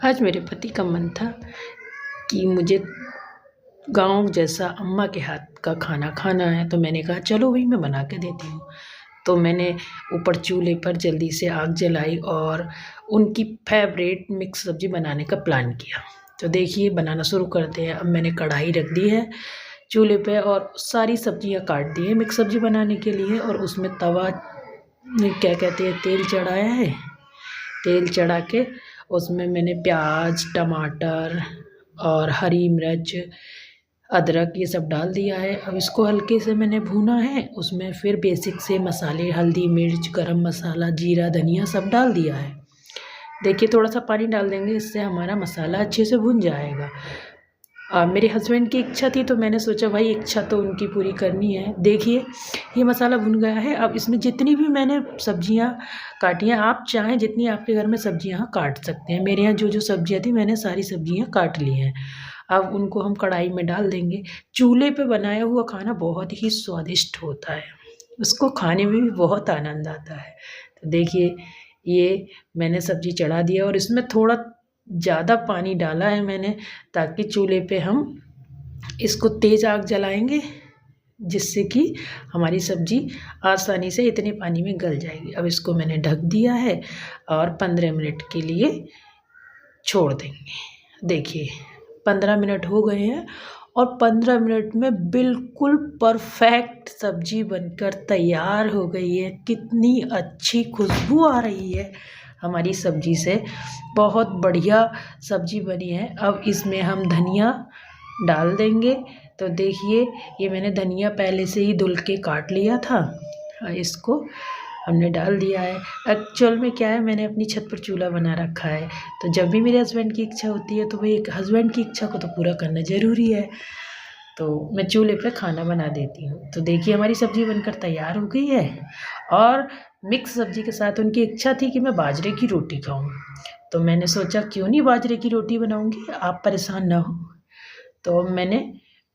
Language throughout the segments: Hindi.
आज मेरे पति का मन था कि मुझे गाँव जैसा अम्मा के हाथ का खाना खाना है, तो मैंने कहा चलो वही मैं बना के देती हूँ। तो मैंने ऊपर चूल्हे पर जल्दी से आग जलाई और उनकी फेवरेट मिक्स सब्ज़ी बनाने का प्लान किया। तो देखिए बनाना शुरू करते हैं। अब मैंने कढ़ाई रख दी है चूल्हे पे और सारी सब्जियां काट दी है मिक्स सब्ज़ी बनाने के लिए, और उसमें तवा क्या कहते हैं तेल चढ़ाया है। तेल चढ़ा के उसमें मैंने प्याज, टमाटर और हरी मिर्च, अदरक ये सब डाल दिया है। अब इसको हल्के से मैंने भूना है। उसमें फिर बेसिक से मसाले हल्दी, मिर्च, गरम मसाला, जीरा, धनिया सब डाल दिया है। देखिए थोड़ा सा पानी डाल देंगे, इससे हमारा मसाला अच्छे से भुन जाएगा। मेरे हस्बैंड की इच्छा थी तो मैंने सोचा भाई इच्छा तो उनकी पूरी करनी है। देखिए ये मसाला भुन गया है। अब इसमें जितनी भी मैंने सब्जियां काटी हैं, आप चाहें जितनी आपके घर में सब्जियां काट सकते हैं। मेरे यहाँ जो जो सब्जियां थी मैंने सारी सब्जियां काट ली हैं। अब उनको हम कढ़ाई में डाल देंगे। चूल्हे पे बनाया हुआ खाना बहुत ही स्वादिष्ट होता है, उसको खाने में भी बहुत आनंद आता है। तो देखिए ये मैंने सब्ज़ी चढ़ा दिया और इसमें थोड़ा ज़्यादा पानी डाला है मैंने, ताकि चूल्हे पे हम इसको तेज़ आग जलाएंगे जिससे कि हमारी सब्ज़ी आसानी से इतने पानी में गल जाएगी। अब इसको मैंने ढक दिया है और 15 मिनट के लिए छोड़ देंगे। देखिए 15 मिनट हो गए हैं और 15 मिनट में बिल्कुल परफेक्ट सब्ज़ी बनकर तैयार हो गई है। कितनी अच्छी खुशबू आ रही है हमारी सब्ज़ी से, बहुत बढ़िया सब्ज़ी बनी है। अब इसमें हम धनिया डाल देंगे। तो देखिए ये मैंने धनिया पहले से ही धुल के काट लिया था, इसको हमने डाल दिया है। एक्चुअल में क्या है, मैंने अपनी छत पर चूल्हा बना रखा है, तो जब भी मेरे हस्बैंड की इच्छा होती है तो भाई एक हस्बैंड की इच्छा को तो पूरा करना ज़रूरी है, तो मैं चूल्हे पे खाना बना देती हूँ। तो देखिए हमारी सब्ज़ी बनकर तैयार हो गई है। और मिक्स सब्ज़ी के साथ उनकी इच्छा थी कि मैं बाजरे की रोटी खाऊँ, तो मैंने सोचा क्यों नहीं बाजरे की रोटी बनाऊँगी, आप परेशान ना हो। तो मैंने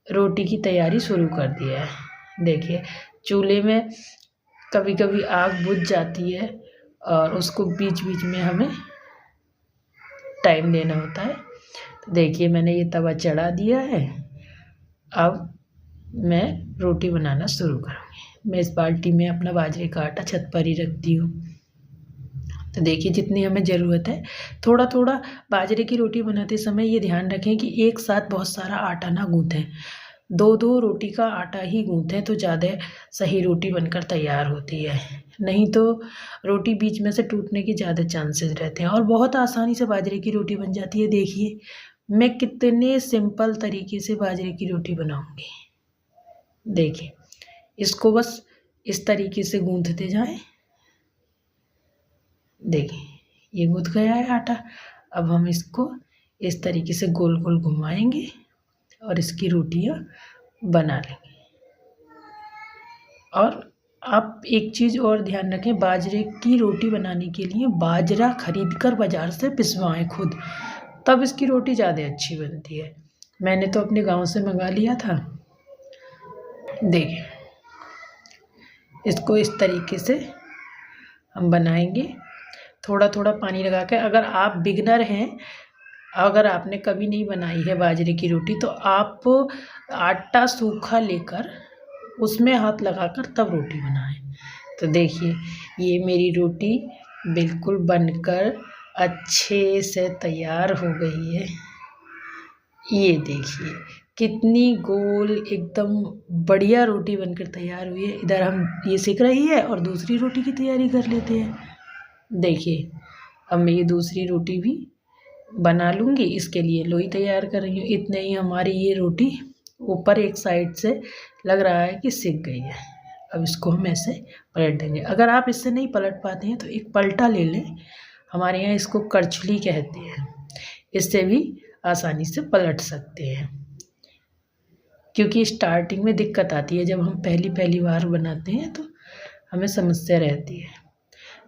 रोटी की तैयारी शुरू कर दिया है। देखिए चूल्हे में कभी कभी आग बुझ जाती है और उसको बीच बीच में हमें टाइम देना होता है। तो देखिए मैंने ये तवा चढ़ा दिया है। अब मैं रोटी बनाना शुरू करूँगी। मैं इस बाल्टी में अपना बाजरे का आटा छत पर ही रखती हूँ। तो देखिए जितनी हमें ज़रूरत है, थोड़ा थोड़ा बाजरे की रोटी बनाते समय ये ध्यान रखें कि एक साथ बहुत सारा आटा ना गूँथें। दो दो रोटी का आटा ही गूँथें तो ज़्यादा सही रोटी बनकर तैयार होती है, नहीं तो रोटी बीच में से टूटने के ज़्यादा चांसेस रहते हैं। और बहुत आसानी से बाजरे की रोटी बन जाती है। देखिए मैं कितने सिंपल तरीके से बाजरे की रोटी बनाऊँगी। देखिए इसको बस इस तरीके से गूँथते जाएं। देखिए ये गूँथ गया है आटा। अब हम इसको इस तरीके से गोल गोल घुमाएंगे और इसकी रोटियां बना लेंगे। और आप एक चीज़ और ध्यान रखें, बाजरे की रोटी बनाने के लिए बाजरा खरीद कर बाज़ार से पिसवाएं खुद, तब इसकी रोटी ज़्यादा अच्छी बनती है। मैंने तो अपने गांव से मंगा लिया था। देखिए इसको इस तरीके से हम बनाएंगे, थोड़ा थोड़ा पानी लगा के। अगर आप बिगनर हैं, अगर आपने कभी नहीं बनाई है बाजरे की रोटी, तो आप आटा सूखा लेकर उसमें हाथ लगाकर तब रोटी बनाएं। तो देखिए ये मेरी रोटी बिल्कुल बनकर अच्छे से तैयार हो गई है। ये देखिए कितनी गोल एकदम बढ़िया रोटी बनकर तैयार हुई है। इधर हम ये सेक रही है और दूसरी रोटी की तैयारी कर लेते हैं। देखिए अब मैं ये दूसरी रोटी भी बना लूँगी, इसके लिए लोई तैयार कर रही हूँ। इतने ही हमारी ये रोटी ऊपर एक साइड से लग रहा है कि सिक गई है। अब इसको हम ऐसे पलट देंगे। अगर आप इससे नहीं पलट पाते हैं तो एक पलटा ले लें, हमारे यहाँ इसको करछुली कहते हैं, इससे भी आसानी से पलट सकते हैं। क्योंकि स्टार्टिंग में दिक्कत आती है, जब हम पहली बार बनाते हैं तो हमें समस्या रहती है।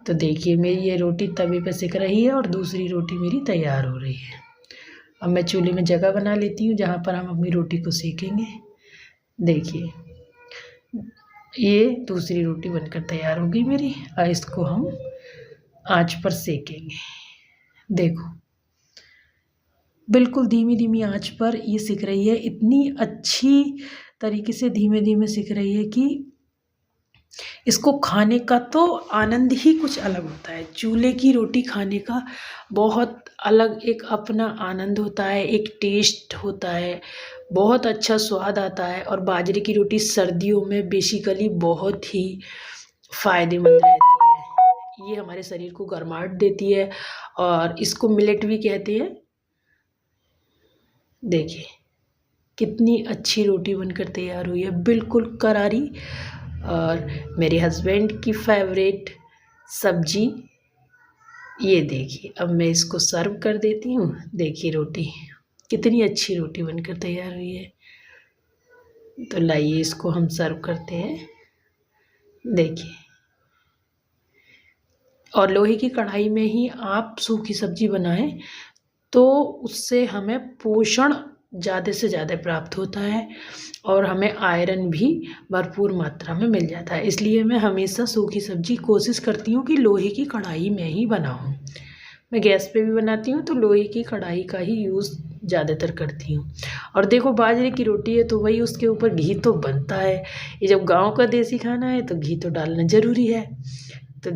तो देखिए मेरी ये रोटी तवे पे सिक रही है और दूसरी रोटी मेरी तैयार हो रही है। अब मैं चूल्हे में जगह बना लेती हूँ जहाँ पर हम अपनी रोटी को सेकेंगे। देखिए ये दूसरी रोटी बनकर तैयार हो गई मेरी। और इसको हम आंच पर सेकेंगे। देखो बिल्कुल धीमी धीमी आंच पर ये सिक रही है, इतनी अच्छी तरीके से धीमे धीमे सिक रही है कि इसको खाने का तो आनंद ही कुछ अलग होता है। चूल्हे की रोटी खाने का बहुत अलग एक अपना आनंद होता है, एक टेस्ट होता है, बहुत अच्छा स्वाद आता है। और बाजरे की रोटी सर्दियों में बेसिकली बहुत ही फ़ायदेमंद रहती है। ये हमारे शरीर को गर्माहट देती है और इसको मिलेट भी कहते हैं। देखिए कितनी अच्छी रोटी बनकर तैयार हुई है, बिल्कुल करारी। और मेरे हस्बैंड की फेवरेट सब्जी। ये देखिए अब मैं इसको सर्व कर देती हूँ। देखिए रोटी कितनी अच्छी रोटी बनकर तैयार हुई है। तो लाइए इसको हम सर्व करते हैं। देखिए और लोहे की कढ़ाई में ही आप सूखी सब्जी बनाएं तो उससे हमें पोषण ज़्यादा से ज़्यादा प्राप्त होता है और हमें आयरन भी भरपूर मात्रा में मिल जाता है। इसलिए मैं हमेशा सूखी सब्जी कोशिश करती हूँ कि लोहे की कढ़ाई में ही बनाऊँ। मैं गैस पे भी बनाती हूँ तो लोहे की कढ़ाई का ही यूज़ ज़्यादातर करती हूँ। और देखो बाजरे की रोटी है तो वही उसके ऊपर घी तो बनता है। ये जब गाँव का देसी खाना है तो घी तो डालना ज़रूरी है। तो